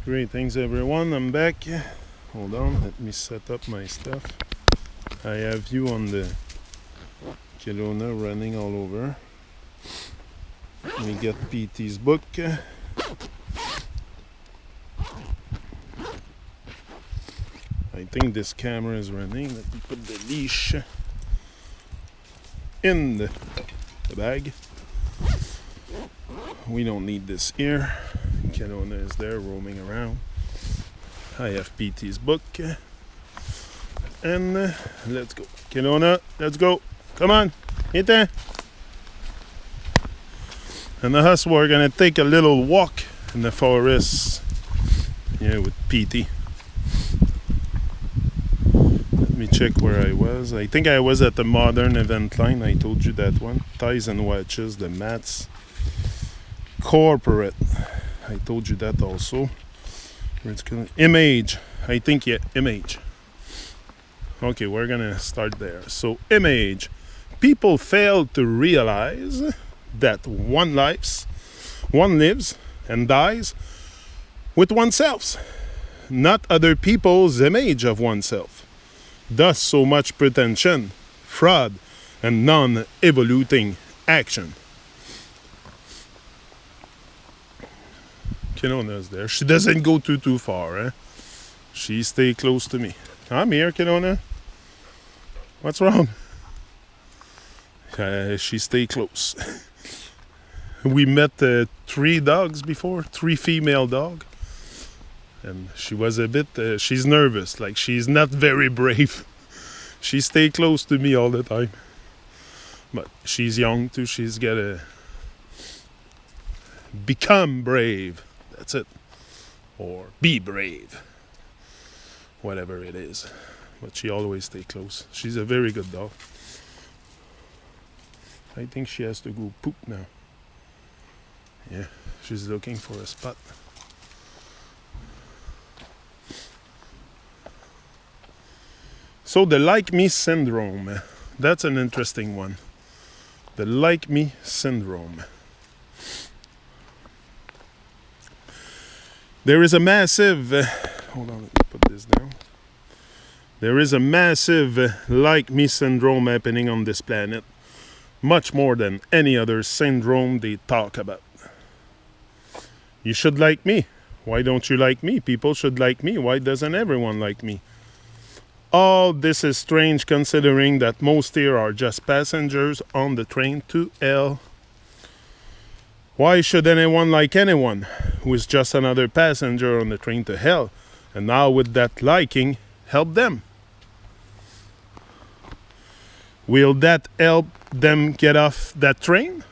Greetings everyone, I'm back. Hold on, let me set up my stuff. I have you on the Kelowna running all over. Let me get PT's book. I think this camera is running. Let me put the leash in the bag. We don't need this here. Kelowna is there roaming around. I have PT's book. And let's go. Kelowna, let's go. Come on, hit there. And us, we're gonna take a little walk in the forest. Yeah, with PT. Let me check where I was. I think I was at the Modern Event Line. I told you that one. Ties and watches, the mats. Corporate. I told you that also. It's gonna image. I think image. Okay, we're gonna start there. So image. People fail to realize that one lives and dies with oneself, not other people's image of oneself. Thus so much pretension, fraud, and non-evoluting action. Kelowna's there. She doesn't go too far, eh? She stay close to me. I'm here, Kelowna. What's wrong? She stay close. We met 3 dogs before, 3 female dog. And she was a bit, she's nervous, like she's not very brave. She stay close to me all the time. But she's young too, she's gotta become brave. That's it. Or be brave. Whatever it is. But she always stay close. She's a very good dog. I think she has to go poop now. Yeah, she's looking for a spot. So the like me syndrome. That's an interesting one. The like me syndrome. There is a massive, hold on, let me put this down. There is a massive like me syndrome happening on this planet. Much more than any other syndrome they talk about. You should like me. Why don't you like me? People should like me. Why doesn't everyone like me? All this is strange considering that most here are just passengers on the train to hell. Why should anyone like anyone who is just another passenger on the train to hell? And now with that liking, help them. Will that help them get off that train?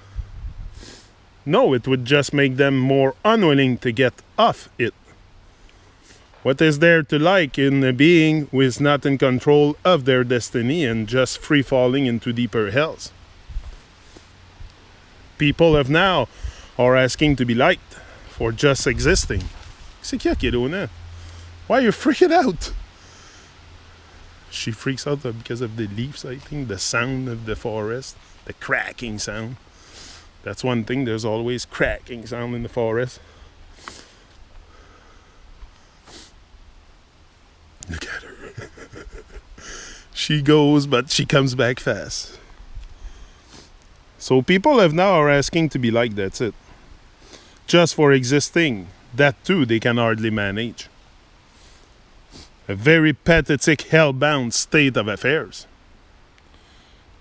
No, it would just make them more unwilling to get off it. What is there to like in a being who is not in control of their destiny and just free falling into deeper hells? People of now are asking to be liked for just existing. C'est qui est là? Why are you freaking out? She freaks out because of the leaves, I think, the sound of the forest, the cracking sound. That's one thing, there's always cracking sound in the forest. Look at her. She goes, but she comes back fast. So people of now are asking to be liked, that's it. Just for existing, that too they can hardly manage. A very pathetic, hell-bound state of affairs.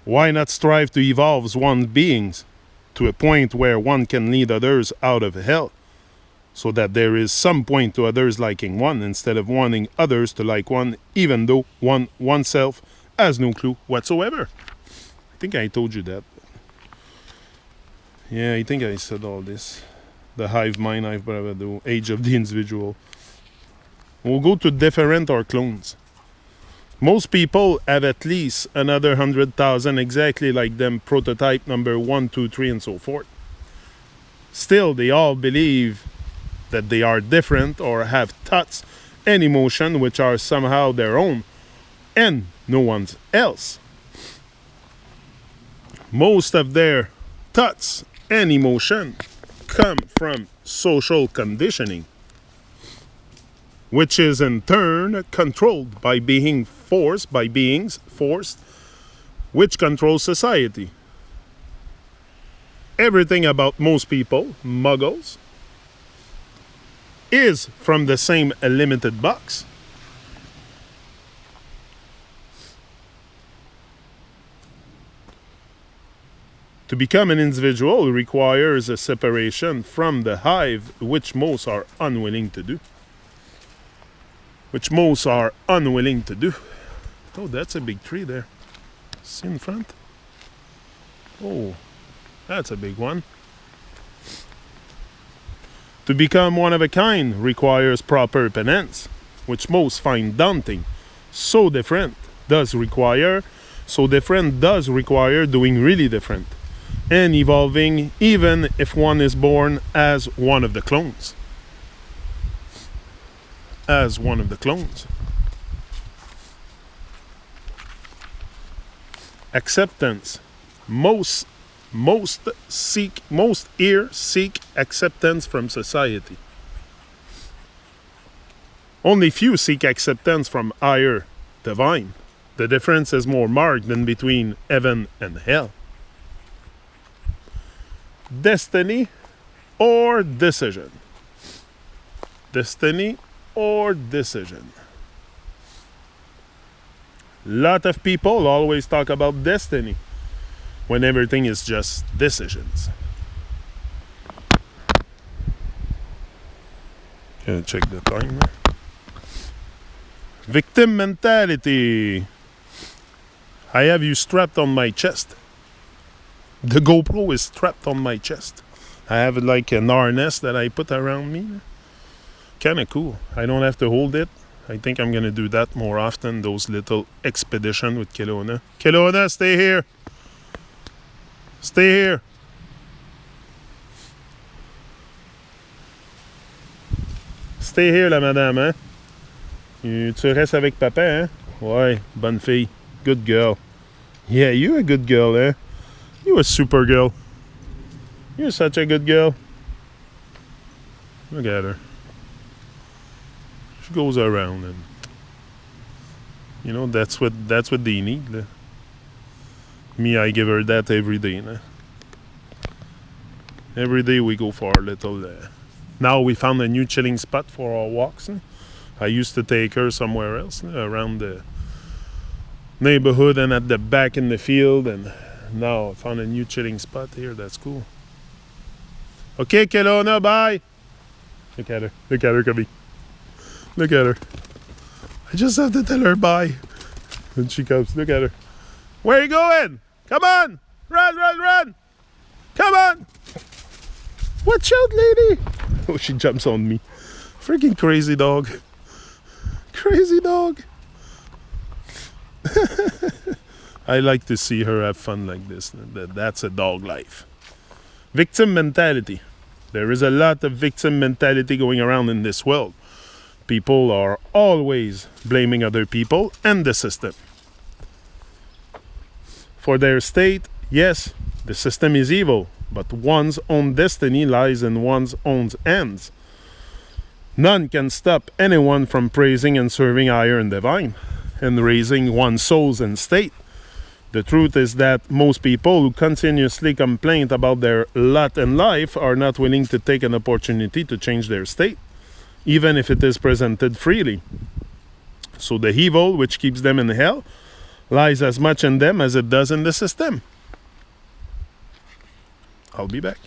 Why not strive to evolve one's beings to a point where one can lead others out of hell, so that there is some point to others liking one instead of wanting others to like one, even though oneself has no clue whatsoever? I think I told you that. Yeah, I think I said all this. The hive mind, hive bravado, age of the individual. We'll go to different or clones. Most people have at least another 100,000 exactly like them, prototype number 1, 2, 3, and so forth. Still, they all believe that they are different or have thoughts and emotion which are somehow their own and no one's else. Most of their thoughts and emotion come from social conditioning. which is in turn controlled by beings forced, which controls society. Everything about most people, muggles, is from the same limited box. To become an individual requires a separation from the hive, which most are unwilling to do. Oh, that's a big tree there. See in front? Oh, that's a big one. To become one of a kind requires proper penance, which most find daunting. So different does require doing really different, and evolving even if one is born as one of the clones. Acceptance. Most here seek acceptance from society. Only few seek acceptance from higher divine. The difference is more marked than between heaven and hell. Destiny or decision. Lot of people always talk about destiny when everything is just decisions. Gonna check the time. Victim mentality. I have you strapped on my chest. The GoPro is strapped on my chest. I have like an harness that I put around me. Kinda cool. I don't have to hold it. I think I'm gonna do that more often, those little expedition with Kelowna. Kelowna, stay here. Stay here. Stay here, la madame, hein? Tu restes avec papa, hein? Ouais, bonne fille. Good girl. Yeah, you a good girl, eh? You a super girl. You're such a good girl. Look at her. She goes around and that's what they need. Me, I give her that every day. Every day we go for our little. Now we found a new chilling spot for our walks. I used to take her somewhere else around the neighborhood and at the back in the field, and now I found a new chilling spot here. That's cool. Okay, Kelowna, bye. Look at her, Cubby. Look at her. I just have to tell her bye when she comes. Look at her. Where are you going? Come on! Run! Come on! Watch out, lady! Oh, she jumps on me. Freaking crazy dog. Crazy dog. I like to see her have fun like this. That's a dog life. Victim mentality. There is a lot of victim mentality going around in this world. People are always blaming other people and the system. For their state, yes, the system is evil, but one's own destiny lies in one's own hands. None can stop anyone from praising and serving higher and divine, and raising one's souls and state. The truth is that most people who continuously complain about their lot in life are not willing to take an opportunity to change their state, even if it is presented freely. So the evil which keeps them in hell lies as much in them as it does in the system. I'll be back.